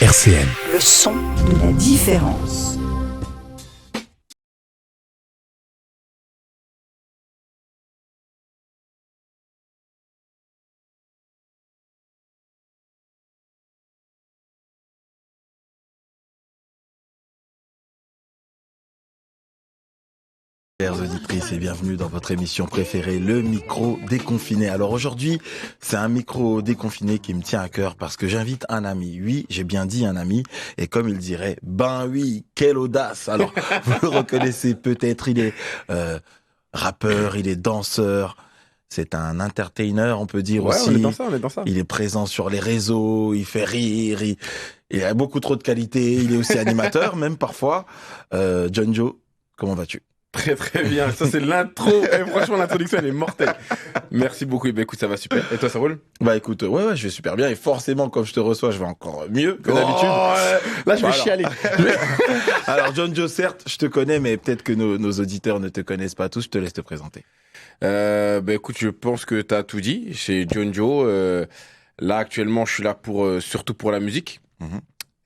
RCN. Le son de la différence. Chères auditrices et bienvenue dans votre émission préférée, le micro déconfiné. Alors aujourd'hui, c'est un micro déconfiné qui me tient à cœur parce que j'invite un ami. Oui, j'ai bien dit un ami. Et comme il dirait, ben oui, quelle audace. Alors, vous le reconnaissez peut-être, il est rappeur, il est danseur. C'est un entertainer, on peut dire aussi. On est dans ça. Il est présent sur les réseaux, il fait rire, il a beaucoup trop de qualité. Il est aussi animateur, même parfois. John Joe, comment vas-tu? Très très bien, ça c'est l'intro. Et franchement l'introduction elle est mortelle. Merci beaucoup, bah, écoute ça va super. Et toi ça roule? Bah écoute, ouais, je vais super bien et forcément comme je te reçois, je vais encore mieux que d'habitude. Là je vais Voilà. chialer. Alors John Joe, certes, je te connais, mais peut-être que nos auditeurs ne te connaissent pas tous. Je te laisse te présenter. Bah écoute, je pense que t'as tout dit. C'est John Joe. Là actuellement je suis là pour surtout pour la musique,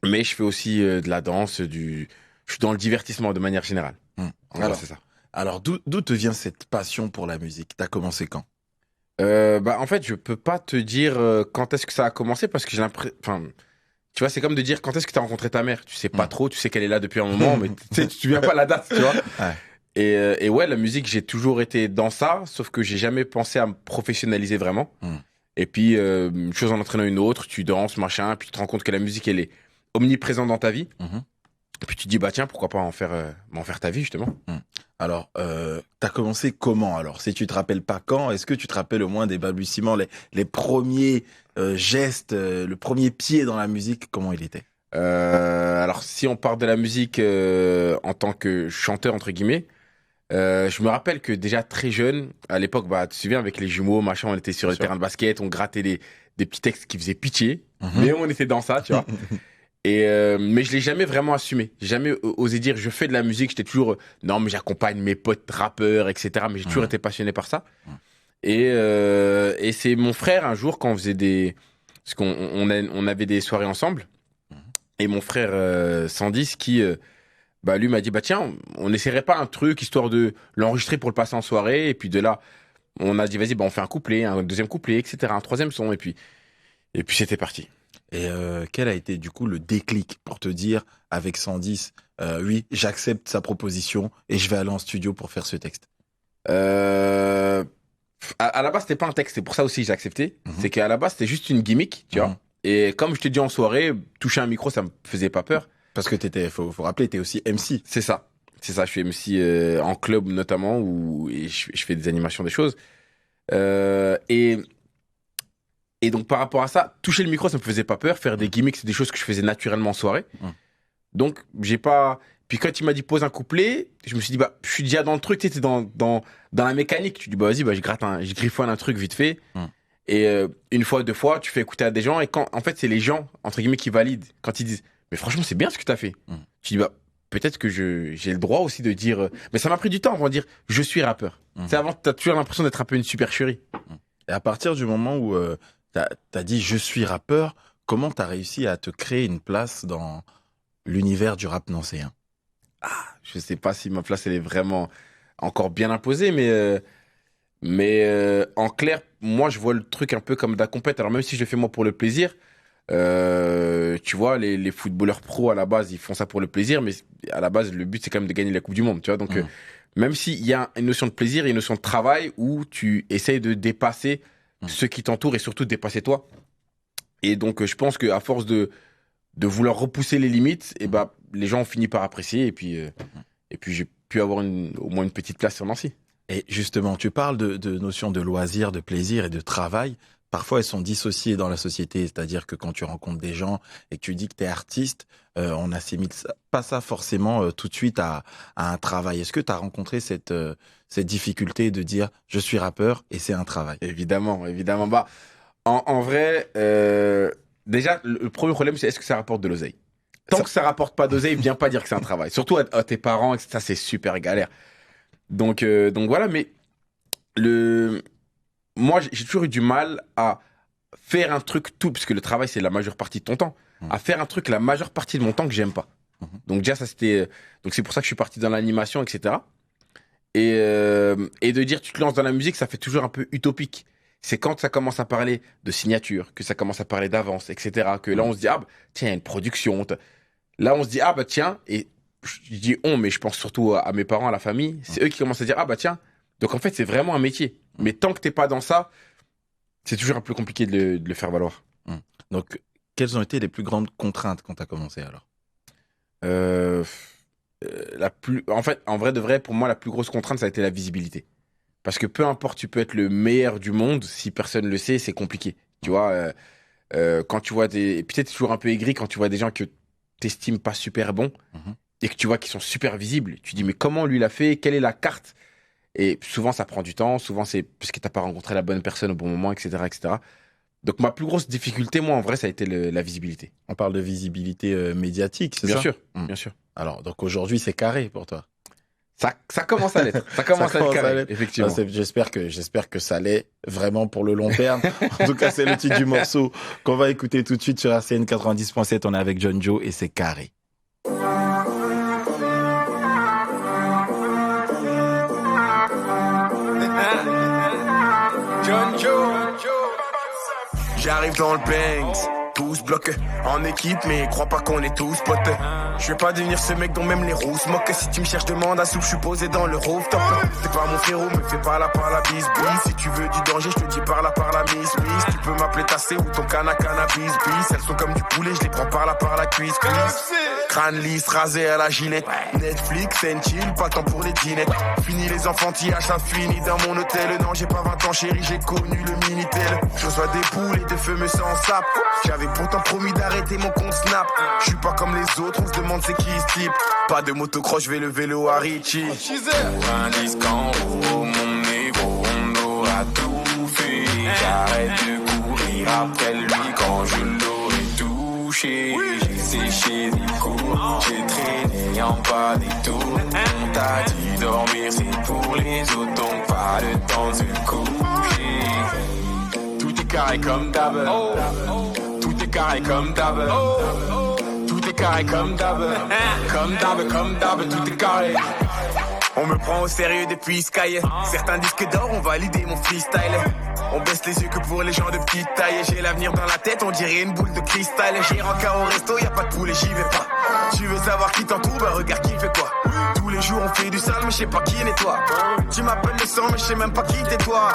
mais je fais aussi de la danse, je suis dans le divertissement de manière générale. En gros, c'est ça. Alors d'où te vient cette passion pour la musique? T'as commencé quand? Bah en fait je peux pas te dire quand est-ce que ça a commencé parce que j'ai l'impression, enfin tu vois c'est comme de dire quand est-ce que t'as rencontré ta mère. Tu sais pas trop, tu sais qu'elle est là depuis un moment, mais tu sais tu te souviens pas la date, tu vois. Ouais. Et ouais, la musique, j'ai toujours été dans ça, sauf que j'ai jamais pensé à me professionnaliser vraiment. Et puis, une chose en entraînant une autre, tu danses, machin, puis tu te rends compte que la musique, elle est omniprésente dans ta vie. Et puis tu te dis, bah tiens, pourquoi pas m'en faire ta vie, justement. Alors, t'as commencé comment alors? Si tu te rappelles pas quand, est-ce que tu te rappelles au moins des balbutiements, les premiers gestes, le premier pied dans la musique, comment il était? Alors, si on part de la musique en tant que chanteur, entre guillemets, je me rappelle que déjà très jeune, à l'époque, bah, tu te souviens, avec les jumeaux, machin, on était sur le terrain de basket, on grattait des petits textes qui faisaient pitié, mais on était dans ça, tu vois. Mais je l'ai jamais vraiment assumé. J'ai jamais osé dire je fais de la musique. J'étais toujours non mais j'accompagne mes potes rappeurs, etc. Mais j'ai toujours été passionné par ça. Et c'est mon frère un jour quand on faisait parce on avait des soirées ensemble. Et mon frère Sandis qui bah lui m'a dit bah tiens on n'essaierait pas un truc histoire de l'enregistrer pour le passer en soirée. Et puis de là on a dit vas-y bah on fait un couplet, un deuxième couplet, etc. Un troisième son et puis c'était parti. Et quel a été du coup le déclic pour te dire avec 110, oui, j'accepte sa proposition et je vais aller en studio pour faire ce texte? À la base, c'était pas un texte, c'est pour ça aussi que j'ai accepté. C'est qu'à la base, c'était juste une gimmick, tu vois. Et comme je te dis en soirée, toucher un micro, ça me faisait pas peur. Parce que faut rappeler, t'es aussi MC. C'est ça, je suis MC en club notamment, et je fais des animations, des choses. Et donc par rapport à ça, toucher le micro, ça me faisait pas peur. Faire des gimmicks, c'est des choses que je faisais naturellement en soirée. Donc j'ai pas. Puis quand il m'a dit pose un couplet, je me suis dit bah je suis déjà dans le truc, tu sais, t'es dans la mécanique. Tu dis bah vas-y, bah je griffonne un truc vite fait. Et une fois, deux fois, tu fais écouter à des gens et quand en fait c'est les gens entre guillemets qui valident quand ils disent mais franchement c'est bien ce que t'as fait. Tu dis bah peut-être que j'ai le droit aussi de dire. Mais ça m'a pris du temps avant de dire je suis rappeur. C'est avant t'as toujours l'impression d'être un peu une supercherie. Et à partir du moment où t'as dit je suis rappeur, comment t'as réussi à te créer une place dans l'univers du rap nancéen? Je sais pas si ma place elle est vraiment encore bien imposée, mais en clair, moi je vois le truc un peu comme de la compète. Alors même si je le fais moi pour le plaisir, tu vois, les footballeurs pros à la base ils font ça pour le plaisir, mais à la base le but c'est quand même de gagner la Coupe du Monde, tu vois. Donc même s'il y a une notion de plaisir et une notion de travail où tu essayes de dépasser ceux qui t'entourent et surtout de dépasser toi. Et donc je pense qu'à force de vouloir repousser les limites, et bah, les gens ont fini par apprécier et puis j'ai pu avoir au moins une petite place sur Nancy. Et justement, tu parles de notions de loisirs, de plaisir et de travail. Parfois, elles sont dissociées dans la société. C'est-à-dire que quand tu rencontres des gens et que tu dis que tu es artiste, on n'assimile pas ça forcément tout de suite à un travail. Est-ce que tu as rencontré cette difficulté de dire « je suis rappeur et c'est un travail ». Évidemment. Bah, en vrai, déjà, le premier problème, c'est est-ce que ça rapporte de l'oseille? Tant que ça rapporte pas d'oseille, viens pas dire que c'est un travail. Surtout à tes parents, et ça, c'est super galère. Donc voilà, mais moi, j'ai toujours eu du mal à faire un truc tout, parce que le travail, c'est la majeure partie de ton temps. à faire un truc la majeure partie de mon temps que j'aime pas. Donc déjà, ça c'était... Donc c'est pour ça que je suis parti dans l'animation, etc. Et de dire tu te lances dans la musique, ça fait toujours un peu utopique. C'est quand ça commence à parler de signature, que ça commence à parler d'avance, etc. Que là, on se dit, ah, bah, tiens, il y a une production. Là, on se dit, ah, bah, tiens, et je dis on, mais je pense surtout à mes parents, à la famille. C'est eux qui commencent à dire, ah, bah, tiens. Donc, en fait, c'est vraiment un métier. Mais tant que t'es pas dans ça, c'est toujours un peu compliqué de le faire valoir. Donc, quelles ont été les plus grandes contraintes quand tu as commencé alors? En fait, en vrai de vrai, pour moi, la plus grosse contrainte, ça a été la visibilité. Parce que peu importe, tu peux être le meilleur du monde, si personne le sait, c'est compliqué. Tu vois, quand tu vois des... Peut-être toujours un peu aigri quand tu vois des gens que t'estimes pas super bons et que tu vois qu'ils sont super visibles. Tu dis, mais comment lui l'a fait? Quelle est la carte? Et souvent, ça prend du temps. Souvent, c'est parce que t'as pas rencontré la bonne personne au bon moment, etc., etc. Donc, ma plus grosse difficulté, moi, en vrai, ça a été la visibilité. On parle de visibilité médiatique, c'est ça? Bien sûr, bien sûr. Alors, donc aujourd'hui, c'est carré pour toi? Ça commence à l'être. Ça commence à être carré, effectivement. J'espère que ça l'est vraiment pour le long terme. En tout cas, c'est le titre du morceau qu'on va écouter tout de suite sur RCN 90.7. On est avec John Joe et c'est carré. John Joe. J'arrive dans le Banks, tous bloqués en équipe, mais crois pas qu'on est tous potes. Je vais pas devenir ce mec dont même les roues se moquent. Si tu me cherches, demande à soupe, je suis posé dans le rooftop. T'es pas mon frérot, me fais pas là par la bise. Si tu veux du danger, je te dis par là par la miss. Tu peux m'appeler tassé ou ton cannabis. Elles sont comme du poulet, je les prends par là par la cuisse. Crâne lisse, rasé à la gilette. Netflix, and chill, pas le temps pour les dînettes. Fini les enfantillages, ça finit dans mon hôtel. Non, j'ai pas 20 ans, chérie, j'ai connu le Minitel. Je reçois des poules et des feux me sans sap. J'avais pourtant promis d'arrêter mon compte Snap. Je suis pas comme les autres, on se demande c'est qui ce type. Pas de motocross, je vais le vélo à Richie. Pour un disque en haut, mon négro, on aura tout fait. J'arrête de courir après lui quand je l'aurai touché. J'ai séché des cours, j'ai traîné en bas des tours. On t'a dit dormir, c'est pour les autres, donc pas le temps de se coucher. Tout est carré comme d'hab. Tout est carré comme d'hab. Tout est carré comme d'hab. Comme d'hab, tout est carré. On me prend au sérieux depuis Sky. Certains disques d'or ont validé mon freestyle. On baisse les yeux que pour les gens de petite taille. J'ai l'avenir dans la tête, on dirait une boule de cristal. J'ai rencard au resto, y a pas de poulet, j'y vais pas. Tu veux savoir qui t'entoure, bah regarde qui fait quoi. Tous les jours on fait du sale, mais je sais pas qui nettoie. Tu m'appelles le sang, mais je sais même pas qui t'es toi.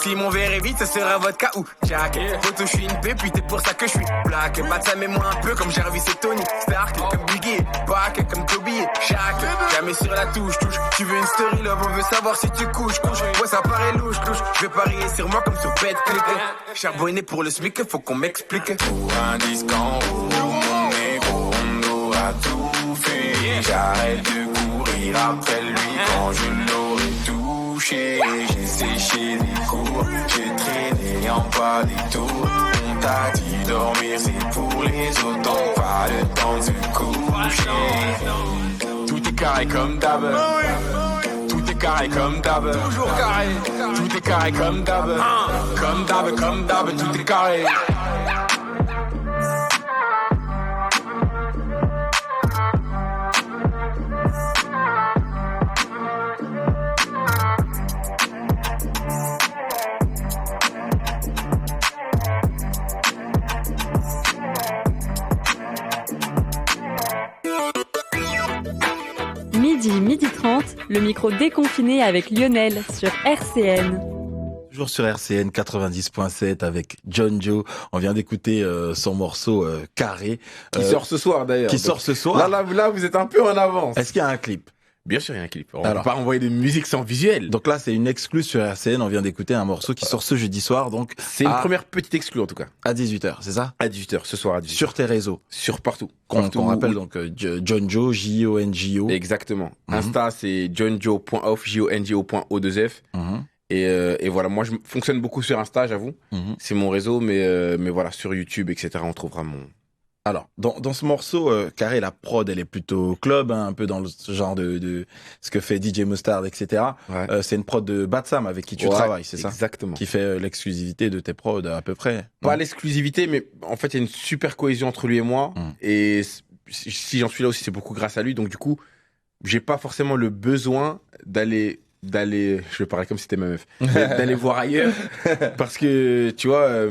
Si mon verre est vide, ça sera vodka ou Jack. Photo, je suis une pépite, c'est pour ça que je suis black. Bat ça met moi un peu comme Jarvis et Tony Stark. Comme Biggie, Pac, comme Kobe et Shaq. Jamais sur la touche. Tu veux une story love, on veut savoir si tu couches. Ouais, ça paraît louche. Je vais parier sur moi comme sur BetClick. Charbonné pour le SMIC, faut qu'on m'explique. Pour un disque en haut, mon négro, on aura tout fait. J'arrête de courir après lui quand je l'aurai touché. J'ai séché des cours, j'ai traîné en bas des tours. On t'a dit dormir, c'est pour les autres, donc pas le temps de se coucher. Tout est carré comme d'hab. Tout est carré comme d'hab. Toujours carré. Tout est carré comme d'hab. Comme d'hab, tout est carré. Midi 30, le micro déconfiné avec Lionel sur RCN. Toujours sur RCN 90.7 avec John Joe. On vient d'écouter son morceau Carré. Qui sort ce soir d'ailleurs. Qui sort ce soir. Là, vous êtes un peu en avance. Est-ce qu'il y a un clip? Bien sûr, il y a un clip. On ne peut pas envoyer des musiques sans visuel. Donc là, c'est une exclue sur RCN. On vient d'écouter un morceau qui sort ce jeudi soir. Donc c'est une première petite exclue en tout cas. À 18h, c'est ça? À 18h, ce soir à 18h. Sur tes réseaux? Sur partout. Qu'on rappelle donc John Joe, J-O-N-J-O. Exactement. Insta, c'est johnjoe.off, J-O-N-J-O.O2F. Et voilà, moi je fonctionne beaucoup sur Insta, j'avoue. C'est mon réseau, mais voilà, sur YouTube, etc., on trouvera mon Alors, dans ce morceau, Carré, la prod, elle est plutôt club, hein, un peu dans le genre de ce que fait DJ Mustard, etc. Ouais. C'est une prod de Batsam avec qui tu travailles, c'est ça? Exactement. Qui fait l'exclusivité de tes prods à peu près. Pas non? l'exclusivité, mais en fait, il y a une super cohésion entre lui et moi. Et si j'en suis là aussi, c'est beaucoup grâce à lui. Donc, du coup, j'ai pas forcément le besoin d'aller, je vais parler comme si c'était ma meuf, d'aller voir ailleurs. Parce que, tu vois,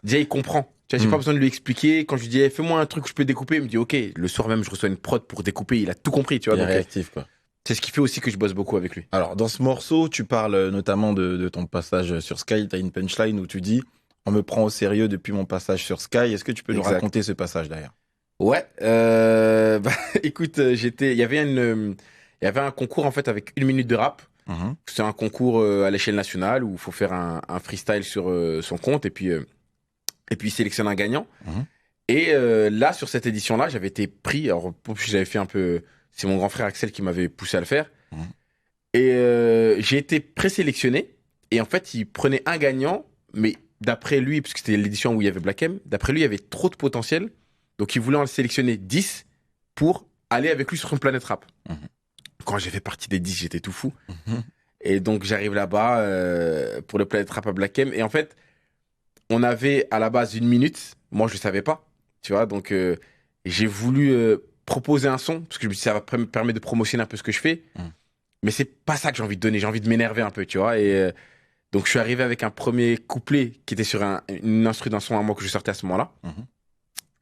déjà, il comprend. Tu vois, j'ai pas besoin de lui expliquer. Quand je lui dis, hey, fais-moi un truc que je peux découper, il me dit, OK, le soir même, je reçois une prod pour découper. Il a tout compris, tu vois. Il est Donc, réactif, quoi. c'est ce qui fait aussi que je bosse beaucoup avec lui. Alors, dans ce morceau, tu parles notamment de ton passage sur Sky. Tu as une punchline où tu dis « On me prend au sérieux depuis mon passage sur Sky ». Est-ce que tu peux nous Exact. raconter ce passage, d'ailleurs? Ouais, écoute, il y avait un concours, en fait, avec 1 minute de rap. C'est un concours à l'échelle nationale où il faut faire un freestyle sur son compte et puis il sélectionne un gagnant. Et là, sur cette édition-là, j'avais été pris. Alors, en plus, j'avais fait un peu. C'est mon grand frère Axel qui m'avait poussé à le faire. Et j'ai été présélectionné. Et en fait, il prenait un gagnant, mais d'après lui, parce que c'était l'édition où il y avait Black M, d'après lui, il y avait trop de potentiel. Donc, il voulait en sélectionner 10 pour aller avec lui sur une planète rap. Quand j'ai fait partie des 10, j'étais tout fou. Et donc, j'arrive là-bas pour le planète rap à Black M. Et en fait, on avait à la base 1 minute. Moi, je ne savais pas. Tu vois, donc j'ai voulu proposer un son, parce que je me suis dit, ça va me permettre de promotionner un peu ce que je fais. Mais c'est pas ça que j'ai envie de donner. J'ai envie de m'énerver un peu, tu vois. Et donc, je suis arrivé avec un premier couplet qui était sur une instru d'un son à moi que je sortais à ce moment-là.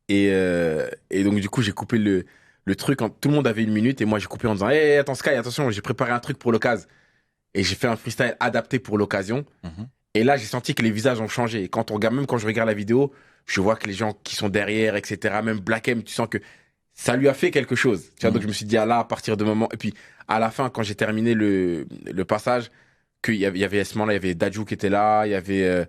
Et donc, du coup, j'ai coupé le truc. Tout le monde avait 1 minute et moi, j'ai coupé en disant, hey, attends, Sky, attention, j'ai préparé un truc pour l'occasion. Et j'ai fait un freestyle adapté pour l'occasion. Et là, j'ai senti que les visages ont changé. Et même quand je regarde la vidéo, je vois que les gens qui sont derrière, etc., même Black M, tu sens que ça lui a fait quelque chose. Tu vois, donc je me suis dit, ah là, à partir de moment. Et puis, à la fin, quand j'ai terminé le passage, qu'il y avait à ce moment-là, il y avait Dadju qui était là, il y avait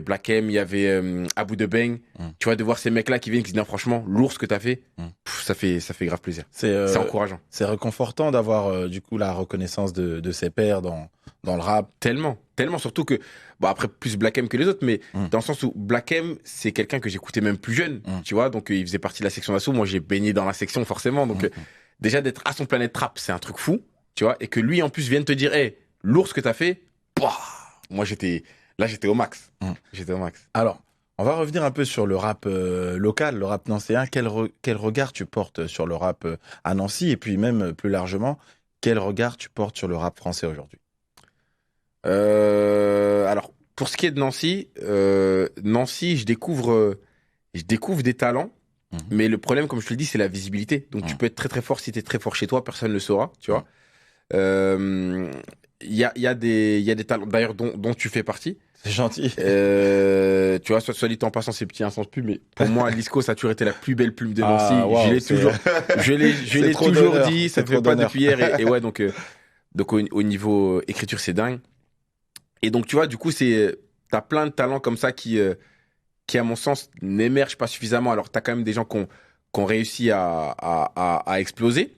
Black M, il y avait Abou de Beng. Tu vois, de voir ces mecs-là qui viennent, qui disent, non, franchement, lourd ce que t'as fait, ça fait grave plaisir. C'est encourageant. C'est réconfortant d'avoir, du coup, la reconnaissance de ses pairs dans le rap. Tellement, surtout que, bon, après, plus Black M que les autres, mais dans le sens où Black M, c'est quelqu'un que j'écoutais même plus jeune, tu vois, donc il faisait partie de la section d'assaut. Moi, j'ai baigné dans la section, forcément. Donc, déjà, d'être à son planète rap, c'est un truc fou, tu vois, et que lui, en plus, vienne te dire, hey, lourd ce que t'as fait, moi, j'étais au max. J'étais au max. Alors, on va revenir un peu sur le rap local, le rap nancéen. Quel regard tu portes sur le rap à Nancy, et puis même plus largement, quel regard tu portes sur le rap français aujourd'hui? Alors, pour ce qui est de Nancy, je découvre des talents, mais le problème, comme je te le dis, c'est la visibilité. Donc, tu peux être très très fort. Si tu es très fort chez toi, personne ne le saura, tu vois. Il y a des talents, d'ailleurs, dont tu fais partie. C'est gentil. Tu vois, soit dit en passant, ces petits instants pub, mais pour moi, Lisco, ça a toujours été la plus belle plume de Nancy. Wow, je l'ai toujours dit, ça ne fait pas depuis hier. Et ouais, donc au niveau écriture, c'est dingue. Et donc, tu vois, du coup, t'as plein de talents comme ça qui, à mon sens, n'émergent pas suffisamment. Alors, t'as quand même des gens qui ont réussi à exploser.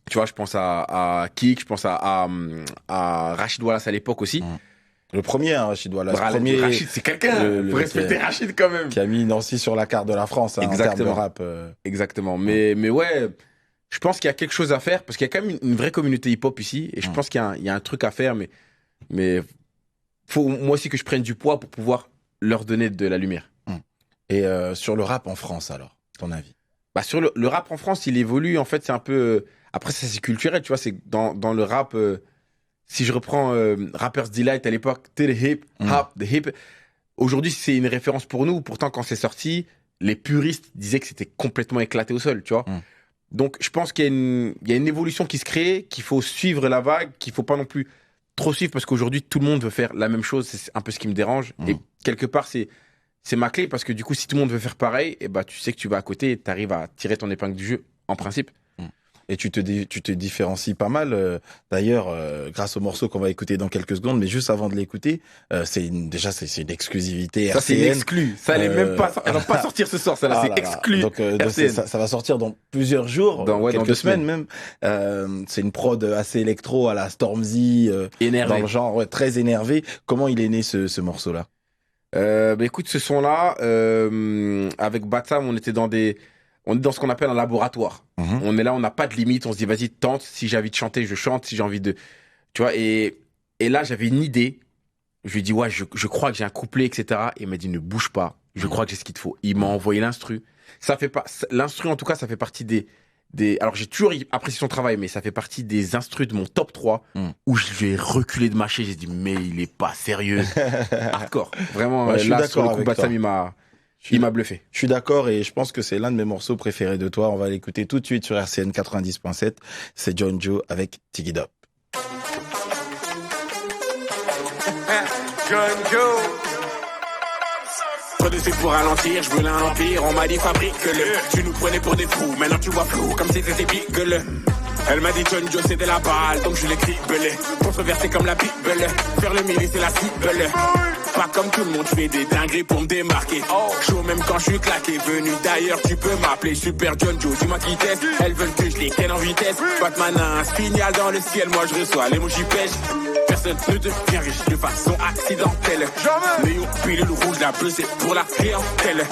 Tu vois, je pense à Kik, je pense à Rachid Wallace à l'époque aussi. Le premier, hein, Rachid Wallace. Rachid, c'est quelqu'un. Faut respecter Rachid quand même. Qui a mis Nancy sur la carte de la France, hein, en termes de rap. Exactement. Mais ouais, je pense qu'il y a quelque chose à faire parce qu'il y a quand même une vraie communauté hip-hop ici. Et je pense qu'il y a un truc à faire, mais faut moi aussi que je prenne du poids pour pouvoir leur donner de la lumière. Et sur le rap en France, alors, ton avis? Bah, sur le rap en France, il évolue. En fait, c'est un peu. Après, ça, c'est culturel, tu vois. C'est dans le rap. Si je reprends Rapper's Delight à l'époque, the hip. Aujourd'hui, c'est une référence pour nous. Pourtant, quand c'est sorti, les puristes disaient que c'était complètement éclaté au sol, tu vois. Donc, je pense qu'il y a une évolution qui se crée, qu'il faut suivre la vague, qu'il faut pas non plus trop suivre parce qu'aujourd'hui, tout le monde veut faire la même chose. C'est un peu ce qui me dérange. Et quelque part, c'est ma clé parce que du coup, si tout le monde veut faire pareil, et bah, tu sais que tu vas à côté et tu arrives à tirer ton épingle du jeu, en principe. Et tu te différencies pas mal, d'ailleurs, grâce au morceau qu'on va écouter dans quelques secondes. Mais juste avant de l'écouter, c'est une exclusivité. Ça, RCN. c'est une exclu. Ça allait même pas, elle va pas sortir ce soir. Ça là, c'est exclu. Donc, ça va sortir dans plusieurs jours, quelques dans semaines même. C'est une prod assez électro à la Stormzy, énervé. dans le genre très énervé. Comment il est né ce morceau-là? Écoute, ce son-là, avec Batsam, on était dans des on est dans ce qu'on appelle un laboratoire. On est là, on n'a pas de limite. On se dit, vas-y, tente. Si j'ai envie de chanter, je chante. Si j'ai envie de, tu vois. Et là, j'avais une idée. Je lui ai dit, ouais, je crois que j'ai un couplet, etc. Et il m'a dit, ne bouge pas. Je crois que j'ai ce qu'il te faut. Il m'a envoyé l'instru. L'instru, en tout cas, ça fait partie alors j'ai toujours apprécié son travail, mais ça fait partie des instrus de mon top 3 où je vais reculer de ma chaise. J'ai dit, mais il est pas sérieux. Hardcore. Vraiment, je suis là, d'accord sur le coup, avec Bassam, toi. il m'a bluffé. Je suis d'accord et je pense que c'est l'un de mes morceaux préférés de toi. On va l'écouter tout de suite sur RCN 90.7. C'est John Joe avec Tig It Up. John Joe. Trop de suite pour ralentir, je veux l'empire. On m'a dit fabrique-le. Tu nous prenais pour des fous, maintenant tu vois flou, comme si c'était Beagle. Elle m'a dit John Joe c'est de la balle, donc je l'ai criblé. Controversé comme la Bible, faire le milieu c'est la cible. Pas comme tout le monde, je fais des dingueries pour me démarquer. Chaud même quand je suis claqué, venu d'ailleurs tu peux m'appeler Super John Joe. Dis-moi qui teste, elles veulent que je les ken en vitesse. Batman a un signal dans le ciel, moi je reçois l'emoji pêche. Personne ne devient riche de façon accidentelle. Léo, pilule rouge, la bleue c'est pour la clientèle.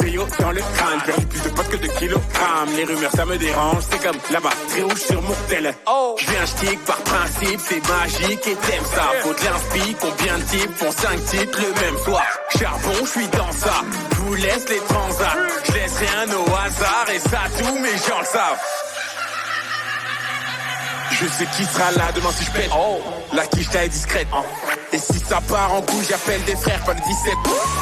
Zéo dans le crâne, perdu plus de potes que de kilogrammes. Les rumeurs ça me dérange, c'est comme la batterie rouge sur mon tel. Je viens stick par principe, c'est magique et t'aimes ça. Faut de l'inspi, combien de types font 5 titres le même soir. Charbon, je suis dans ça, je vous laisse les transats. Je laisse rien au hasard et ça tous mes gens le savent. Je sais qui sera là demain si je pète. La quicheta est discrète. Et si ça part en couille, j'appelle des frères, pas le 17.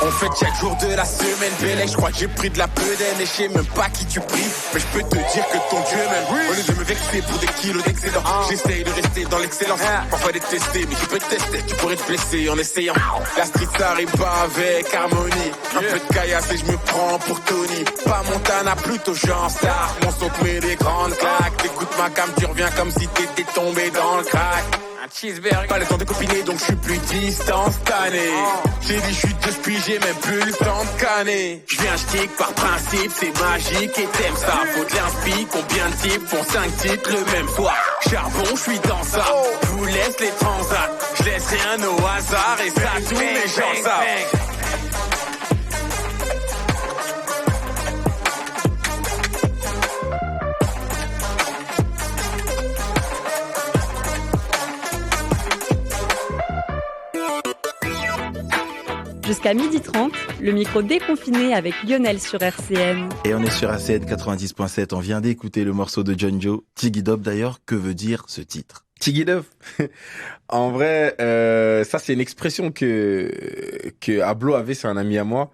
On fête chaque jour de la semaine. Bélec, je crois que j'ai pris de la bedaine. Et je sais même pas qui tu pries. Mais je peux te dire que ton Dieu m'aime. Au lieu de me vexer pour des kilos d'excédent, j'essaye de rester dans l'excellence. Parfois détester, mais tu peux te tester. Tu pourrais te blesser en essayant. La street ça arrive pas avec harmonie. Un peu de caillasse et je me prends pour Tony. Pas Montana, plutôt Jean Star. Mon son te met des grandes claques. T'écoutes ma cam, tu reviens comme si t'étais tombé dans le crack. Cheeseburger. Pas le temps de copiner donc je suis plus distantané. J'ai dit je suis deux puis j'ai même plus le temps de canner. Je viens stick par principe, c'est magique et t'aimes ça. Faut de l'inspi, combien de types font 5 titres le même soir. Charbon, je suis dans ça. Je vous laisse les transats. Je laisse rien au hasard et ça tous mes gens savent. Jusqu'à 12h30, le micro déconfiné avec Lionel sur RCN. Et on est sur RCN 90.7. On vient d'écouter le morceau de John Joe, Tig It Up d'ailleurs. Que veut dire ce titre? Tig It Up. En vrai, ça c'est une expression que Ablo avait, c'est un ami à moi,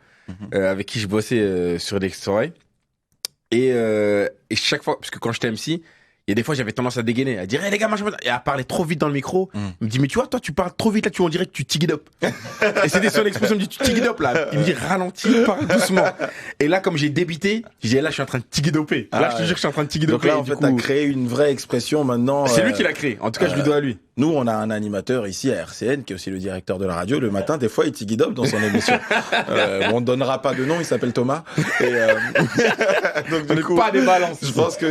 avec qui je bossais sur des soirées. Et chaque fois, parce que quand j'étais MC, il y a des fois, j'avais tendance à dégainer, à dire, hey, les gars, machin, et à parler trop vite dans le micro. Il me dit, mais tu vois, toi, tu parles trop vite, là, on dirait que tu tig it up. Et c'était son expression, il me dit, tu tig it up, là. Il me dit, ralentis, parle doucement. Et là, comme j'ai débité, je dis, là, je suis en train de tig it upper. Là, je te jure que je suis en train de tig it upper. Donc là, en fait, t'as créé une vraie expression maintenant. C'est lui qui l'a créé. En tout cas, je lui dois à lui. Nous, on a un animateur ici à RCN, qui est aussi le directeur de la radio. Le matin, des fois, il tig it up dans son émission. On ne donnera pas de nom, il s'appelle Thomas. Et, donc, du coup, pas des balances. Je pense que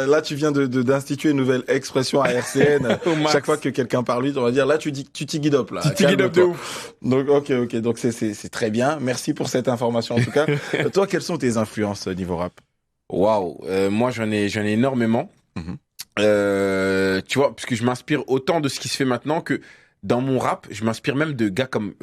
là, tu viens d'instituer une nouvelle expression à RCN. Chaque fois que quelqu'un parle, on va dire, là, tu tig it up, là. Tu tig it up de ouf. Donc, ok. Donc, c'est très bien. Merci pour cette information, en tout cas. Toi, quelles sont tes influences niveau rap? Waouh. Moi, j'en ai énormément. Tu vois, parce que je m'inspire autant de ce qui se fait maintenant que dans mon rap, je m'inspire même de gars comme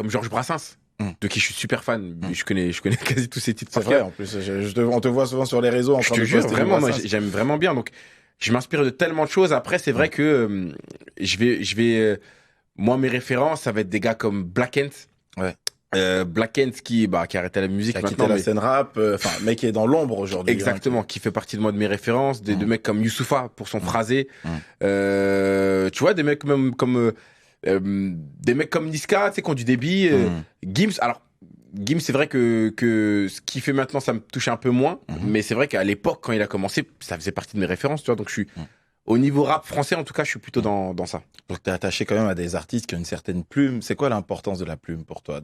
Georges Brassens, de qui je suis super fan. Je connais quasi tous ses titres. C'est vrai, en plus, on te voit souvent sur les réseaux en train de poster. Je te jure, vraiment, moi, j'aime vraiment bien. Donc, je m'inspire de tellement de choses. Après, c'est vrai que moi, mes références, ça va être des gars comme Black Ant. Ouais. Black Ant qui a arrêté la musique maintenant, qui a quitté la scène rap, mec qui est dans l'ombre aujourd'hui. Exactement, qui fait partie de moi de mes références, de mecs comme Youssoupha pour son phrasé. Tu vois, des mecs même comme des mecs comme Niska, tu sais, qui ont du débit. Gims, alors Gims, c'est vrai que ce qu'il fait maintenant, ça me touche un peu moins, mais c'est vrai qu'à l'époque, quand il a commencé, ça faisait partie de mes références, tu vois. Donc je suis au niveau rap français, en tout cas, je suis plutôt dans ça. Donc t'es attaché quand même à des artistes qui ont une certaine plume. C'est quoi l'importance de la plume pour toi,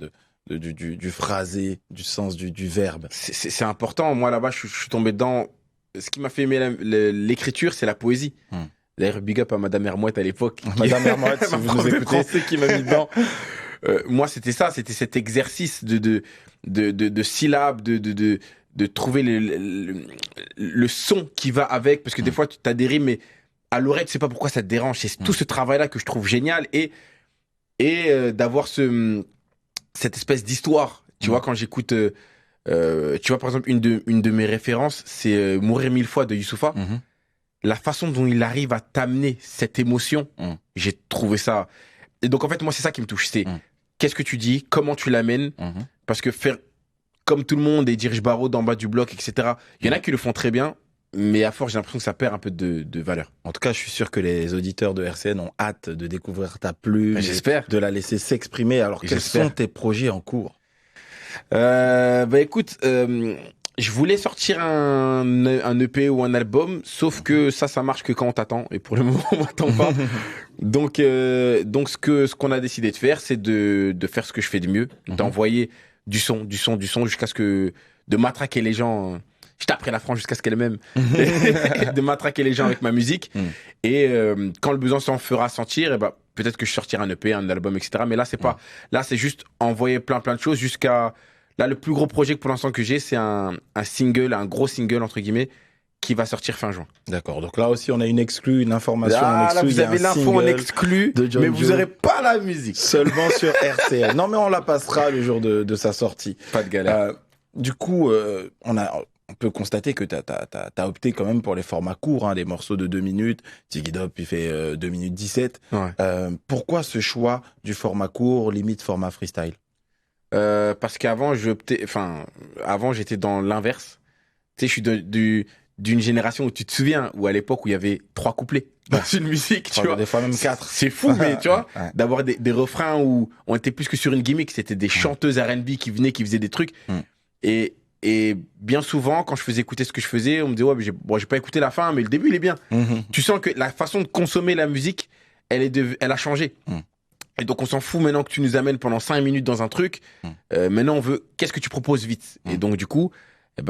du phrasé, du sens du verbe? C'est important. Moi là-bas, je suis tombé dedans. Ce qui m'a fait aimer l'écriture, c'est la poésie. D'ailleurs, big up à Madame Hermouette à l'époque. Madame Hermouette, si vous nous écoutez. Français qui m'a mis dedans. Moi, c'était ça, c'était cet exercice de syllabes, de trouver le son qui va avec, parce que des fois, tu as des rimes, mais à l'oreille, tu sais pas pourquoi ça te dérange. C'est tout ce travail-là que je trouve génial et d'avoir cette espèce d'histoire. Tu vois, quand j'écoute, tu vois, par exemple, une de mes références, c'est Mourir 1000 fois de Youssoupha. La façon dont il arrive à t'amener cette émotion, j'ai trouvé ça. Et donc, en fait, moi, c'est ça qui me touche. C'est qu'est-ce que tu dis, comment tu l'amènes, parce que faire comme tout le monde et dire je barreau d'en bas du bloc, etc. Il y en a qui le font très bien. Mais à force, j'ai l'impression que ça perd un peu de valeur. En tout cas, je suis sûr que les auditeurs de RCN ont hâte de découvrir ta plume. J'espère. De la laisser s'exprimer. Alors, quels sont tes projets en cours? Écoute, je voulais sortir un EP ou un album, sauf que ça marche que quand on t'attend. Et pour le moment, on m'attend pas. Donc, ce qu'on a décidé de faire, c'est de faire ce que je fais de mieux, d'envoyer du son jusqu'à ce que, de matraquer les gens. Je taperai la France jusqu'à ce qu'elle m'aime, de matraquer les gens avec ma musique. Et quand le besoin s'en fera sentir, peut-être que je sortirai un EP, un album, etc. Mais là, c'est pas. Là, c'est juste envoyer plein de choses jusqu'à. Là, le plus gros projet pour l'instant que j'ai, c'est un single, un gros single entre guillemets, qui va sortir fin juin. D'accord. Donc là aussi, on a une information en exclu. Là, vous avez l'info en exclu, mais vous n'aurez pas la musique. Seulement sur RCN. Non, mais on la passera le jour de sa sortie. Pas de galère. Du coup, on peut constater que t'as opté quand même pour les formats courts, des morceaux de 2 minutes. Tigidop, il fait 2 minutes 17. Ouais. Pourquoi ce choix du format court, limite format freestyle? Parce qu'avant, avant, j'étais dans l'inverse. Tu sais, je suis d'une génération où tu te souviens, où à l'époque où il y avait 3 couplets dans une musique, tu vois. Des fois même 4. C'est fou, mais tu vois, d'avoir des refrains où on était plus que sur une gimmick, c'était des chanteuses R&B qui venaient, qui faisaient des trucs. Et bien souvent, quand je faisais écouter ce que je faisais, on me disait, ouais, mais j'ai pas écouté la fin, mais le début, il est bien. Tu sens que la façon de consommer la musique, elle a changé. Et donc, on s'en fout maintenant que tu nous amènes pendant 5 minutes dans un truc. Maintenant, on veut, qu'est-ce que tu proposes vite? Et donc, du coup,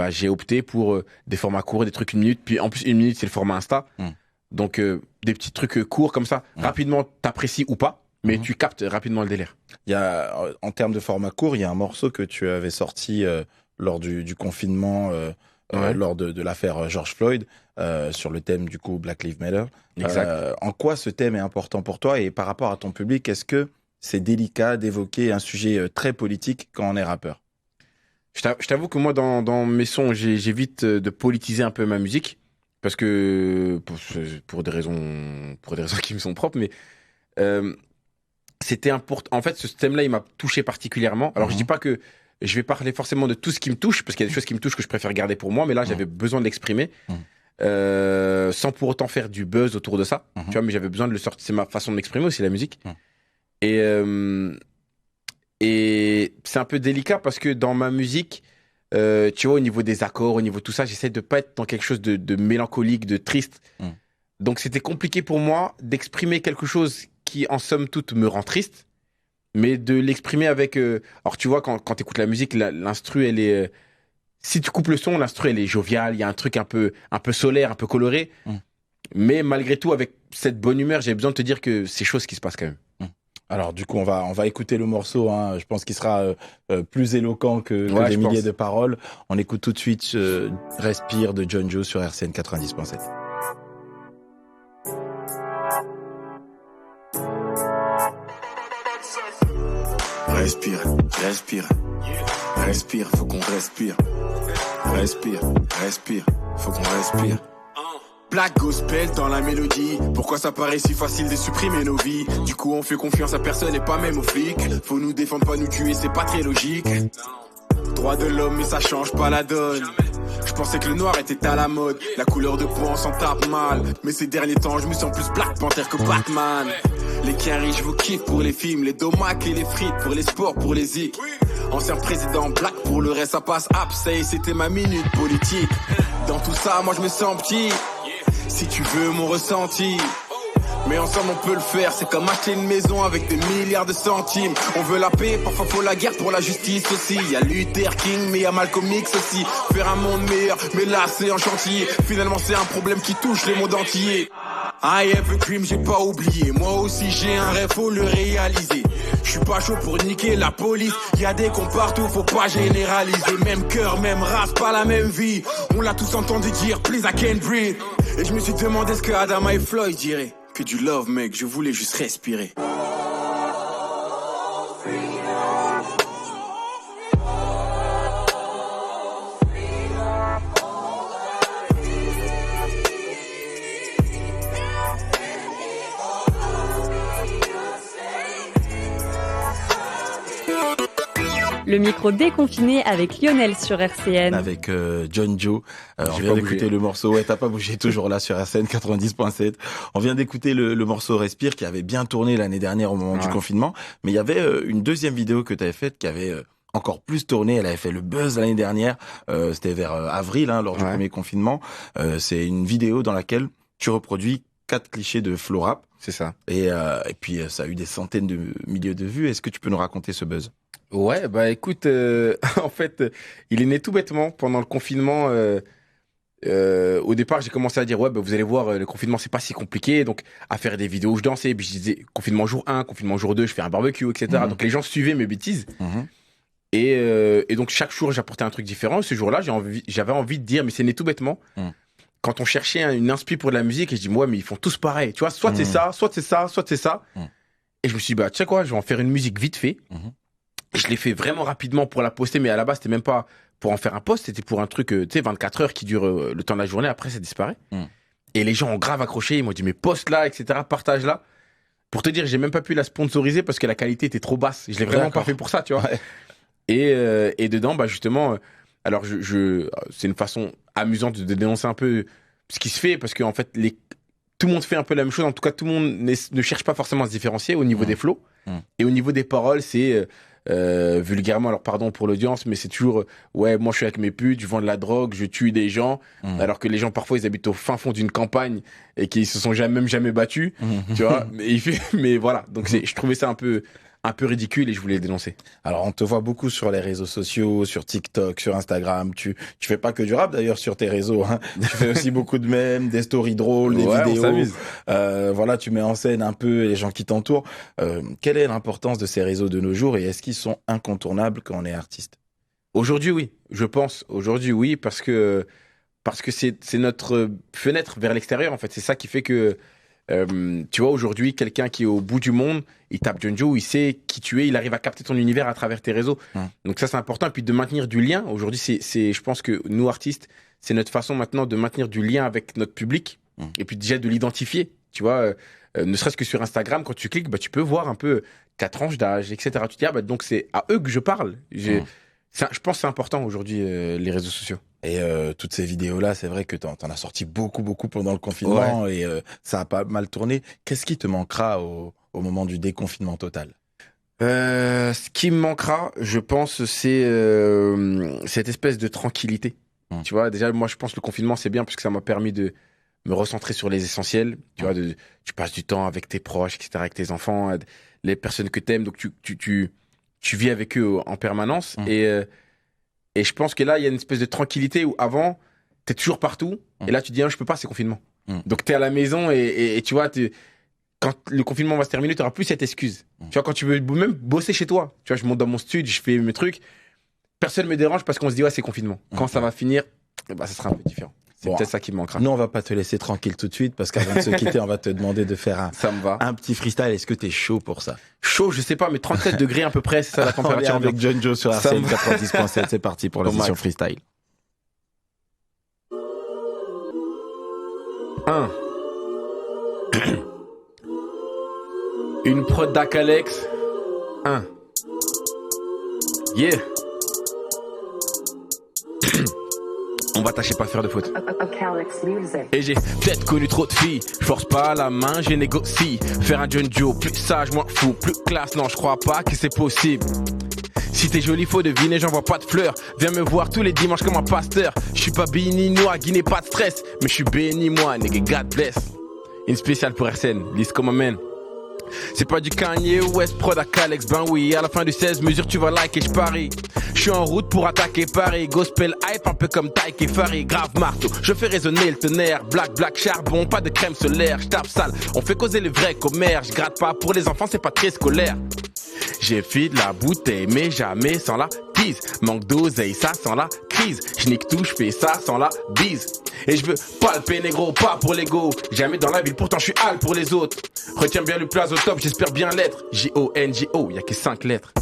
j'ai opté pour des formats courts, des trucs 1 minute. Puis, en plus, 1 minute, c'est le format Insta. Donc, des petits trucs courts comme ça. Rapidement, t'apprécies ou pas, mais tu captes rapidement le délire. En termes de format court, il y a un morceau que tu avais sorti lors du confinement, lors de l'affaire George Floyd, sur le thème du coup Black Lives Matter. Exact. En quoi ce thème est important pour toi et par rapport à ton public, est-ce que c'est délicat d'évoquer un sujet très politique quand on est rappeur? Je t'avoue que moi, dans mes sons, j'évite de politiser un peu ma musique parce que pour des raisons qui me sont propres, mais c'était important. En fait, ce thème-là, il m'a touché particulièrement. Alors, je dis pas que je vais parler forcément de tout ce qui me touche, parce qu'il y a des choses qui me touchent que je préfère garder pour moi, mais là, j'avais besoin de l'exprimer, sans pour autant faire du buzz autour de ça. Tu vois, mais j'avais besoin de le sortir. C'est ma façon de m'exprimer aussi, la musique. Et c'est un peu délicat parce que dans ma musique, tu vois, au niveau des accords, au niveau de tout ça, j'essaie de pas être dans quelque chose de mélancolique, de triste. Donc, c'était compliqué pour moi d'exprimer quelque chose qui, en somme toute, me rend triste, mais de l'exprimer avec... Alors, tu vois, quand tu écoutes la musique, l'instru, elle est... si tu coupes le son, l'instru, elle est joviale, il y a un truc un peu solaire, un peu coloré. Mais malgré tout, avec cette bonne humeur, j'ai besoin de te dire que c'est chose qui se passe quand même. Alors, du coup, on va écouter le morceau. Je pense qu'il sera plus éloquent que des milliers de paroles. On écoute tout de suite Respire de John Joe sur RCN 90.7. Respire, respire, respire, faut qu'on respire. Respire, respire, faut qu'on respire. Black gospel dans la mélodie. Pourquoi ça paraît si facile de supprimer nos vies? Du coup on fait confiance à personne et pas même aux flics. Faut nous défendre, pas nous tuer, c'est pas très logique. Droit de l'homme mais ça change pas la donne. Je pensais que le noir était à la mode. La couleur de peau on s'en tape mal. Mais ces derniers temps je me sens plus Black Panther que Batman. Les carrés je vous kiffe pour les films. Les domacs et les frites pour les sports, pour les zik. Ancien président Black, pour le reste ça passe absay. C'était ma minute politique. Dans tout ça moi je me sens petit. Si tu veux mon ressenti, mais ensemble on peut le faire. C'est comme acheter une maison avec des milliards de centimes. On veut la paix, parfois faut la guerre pour la justice aussi. Y'a Luther King mais y'a Malcolm X aussi. Faire un monde meilleur, mais là c'est en chantier. Finalement c'est un problème qui touche le monde entier. I have a dream, j'ai pas oublié. Moi aussi j'ai un rêve, faut le réaliser. Je suis pas chaud pour niquer la police. Y'a des cons partout, faut pas généraliser. Même cœur, même race, pas la même vie. On l'a tous entendu dire, please I can't breathe. Et je me suis demandé ce que Adama et Floyd diraient. Que du love mec, je voulais juste respirer. Le micro déconfiné avec Lionel sur RCN. Avec John Joe. On vient d'écouter le morceau. Ouais, t'as pas bougé, toujours là sur RCN 90.7. On vient d'écouter le morceau Respire qui avait bien tourné l'année dernière au moment du confinement. Mais il y avait une deuxième vidéo que t'avais faite qui avait encore plus tourné. Elle avait fait le buzz l'année dernière. C'était vers avril, lors du premier confinement. C'est une vidéo dans laquelle tu reproduis 4 clichés de flow rap. C'est ça. Et puis ça a eu des centaines de milliers de vues. Est-ce que tu peux nous raconter ce buzz? Ouais, bah écoute, en fait, il est né tout bêtement pendant le confinement. Au départ, j'ai commencé à dire, ouais, bah, vous allez voir, le confinement, c'est pas si compliqué. Donc, à faire des vidéos où je dansais. Puis je disais, confinement jour 1, confinement jour 2, je fais un barbecue, etc. Donc, les gens suivaient mes bêtises. Et donc, chaque jour, j'apportais un truc différent. Ce jour-là, j'avais envie de dire, mais c'est né tout bêtement. Quand on cherchait une inspi pour de la musique, et je dis, ouais, mais ils font tous pareil. Tu vois, soit c'est ça, soit c'est ça, soit c'est ça. Et je me suis dit, bah, tu sais quoi, je vais en faire une musique vite fait. Je l'ai fait vraiment rapidement pour la poster, mais à la base, c'était même pas pour en faire un post, c'était pour un truc, tu sais, 24 heures qui dure le temps de la journée, après ça disparaît. Et les gens ont grave accroché, ils m'ont dit, mais poste là, etc., partage là. Pour te dire, j'ai même pas pu la sponsoriser parce que la qualité était trop basse. Je l'ai vraiment pas fait pour ça, tu vois. Ouais. Et dedans, bah justement, alors c'est une façon amusante de dénoncer un peu ce qui se fait, parce qu'en fait, tout le monde fait un peu la même chose. En tout cas, tout le monde ne cherche pas forcément à se différencier au niveau des flows. Et au niveau des paroles, c'est vulgairement, alors pardon pour l'audience, mais c'est toujours ouais, moi je suis avec mes putes, je vends de la drogue, je tue des gens, alors que les gens parfois ils habitent au fin fond d'une campagne et qu'ils se sont jamais battus, tu vois. Mais voilà, donc je trouvais ça un peu ridicule et je voulais le dénoncer. Alors, on te voit beaucoup sur les réseaux sociaux, sur TikTok, sur Instagram. Tu fais pas que du rap d'ailleurs sur tes réseaux. Tu fais aussi beaucoup de mèmes, des stories drôles, des vidéos. On s'amuse. Voilà, tu mets en scène un peu les gens qui t'entourent. Quelle est l'importance de ces réseaux de nos jours et est-ce qu'ils sont incontournables quand on est artiste? Aujourd'hui, oui. Je pense. Aujourd'hui, oui, parce que c'est notre fenêtre vers l'extérieur. En fait, c'est ça qui fait que tu vois, aujourd'hui, quelqu'un qui est au bout du monde, il tape John Joe, il sait qui tu es, il arrive à capter ton univers à travers tes réseaux. Donc ça, c'est important. Et puis de maintenir du lien. Aujourd'hui, je pense que nous, artistes, c'est notre façon maintenant de maintenir du lien avec notre public. Et puis déjà de l'identifier. Tu vois, ne serait-ce que sur Instagram, quand tu cliques, bah, tu peux voir un peu ta tranche d'âge, etc. Tu te dis, ah, bah, donc c'est à eux que je parle. Je pense que c'est important aujourd'hui, les réseaux sociaux. Et toutes ces vidéos-là, c'est vrai que t'en as sorti beaucoup pendant le confinement et ça a pas mal tourné. Qu'est-ce qui te manquera au moment du déconfinement total? Ce qui me manquera, je pense, c'est cette espèce de tranquillité. Tu vois, déjà, moi, je pense que le confinement, c'est bien parce que ça m'a permis de me recentrer sur les essentiels. Tu vois, tu passes du temps avec tes proches, etc., avec tes enfants, les personnes que t'aimes. Donc, tu vis avec eux en permanence. Et je pense que là, il y a une espèce de tranquillité où avant, t'es toujours partout. Et là, tu te dis, je peux pas, c'est confinement. Donc, t'es à la maison et tu vois, quand le confinement va se terminer, t'auras plus cette excuse. Tu vois, quand tu veux même bosser chez toi, tu vois, je monte dans mon studio, je fais mes trucs. Personne me dérange parce qu'on se dit, ouais, c'est confinement. Quand ça va finir, bah, ça sera un peu différent. C'est peut-être ça qui me manquera. Nous, on va pas te laisser tranquille tout de suite parce qu'avant de se quitter, on va te demander de faire un petit freestyle. Est-ce que t'es chaud pour ça? Chaud, je sais pas, mais 37 degrés à peu près, c'est ça la température. Avec John Joe sur RCN 90.7, c'est parti pour la session freestyle. 1. Une prod d'Akalex. 1. Yeah. On va tâcher pas de faire de faute. Et j'ai peut-être connu trop de filles. Je force pas la main, j'ai négocié. Faire un John Joe, plus sage, moins fou, plus classe. Non, je crois pas que c'est possible. Si t'es jolie, faut deviner, j'envoie pas de fleurs. Viens me voir tous les dimanches comme un pasteur. Je suis pas béninois, Guinée, pas de stress. Mais je suis béni, moi, nigga, God bless. Une spéciale pour RCN, liste comme un man. C'est pas du Kanye West, prod à Calex, ben oui, à la fin du 16 mesures tu vas like et je parie. Je suis en route pour attaquer Paris, gospel hype un peu comme Taïk et Fari, grave marteau, je fais résonner le tonnerre, black charbon, pas de crème solaire, je tape sale, on fait causer les vrais commères, je gratte pas pour les enfants c'est pas très scolaire. J'ai fide la bouteille, mais jamais sans la bise. Manque d'oseille, ça sent la crise. Je nique tout, je fais ça sans la bise. Et je veux palper négro, pas pour l'ego. Jamais dans la ville, pourtant je suis hal pour les autres. Retiens bien le place au top, j'espère bien l'être. J-O-N-J-O, y'a que 5 lettres.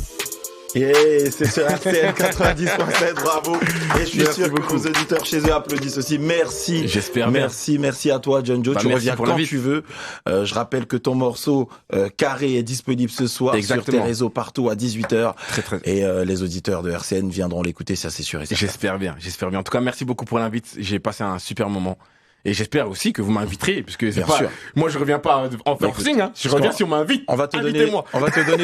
Et c'est sur RCN 90.7, bravo. Et je suis Merci sûr beaucoup. que vos auditeurs chez eux applaudissent aussi. Merci. J'espère bien. Merci à toi, John Joe. Bah, tu merci reviens pour quand l'invite. tu veux. Je rappelle que ton morceau Carré est disponible ce soir Exactement. sur tes réseaux partout à 18h. Très. Et les auditeurs de RCN viendront l'écouter, ça c'est sûr et certain. J'espère bien. En tout cas, merci beaucoup pour l'invite. J'ai passé un super moment. Et j'espère aussi que vous m'inviterez, puisque c'est Bien pas, sûr. moi je reviens pas en Bah, forcing, écoute, hein. Je reviens parce si on m'invite. On va te donner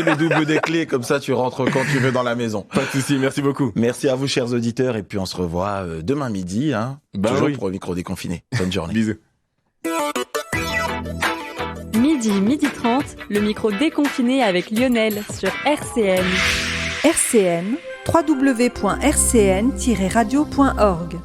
le double des clés, comme ça tu rentres quand tu veux dans la maison. Pas de souci, merci beaucoup. Merci à vous, chers auditeurs, et puis on se revoit demain midi, hein. Bah Toujours oui. pour le micro déconfiné. Bonne journée. Bisous. Midi 30, le micro déconfiné avec Lionel sur RCN. RCN, www.rcn-radio.org.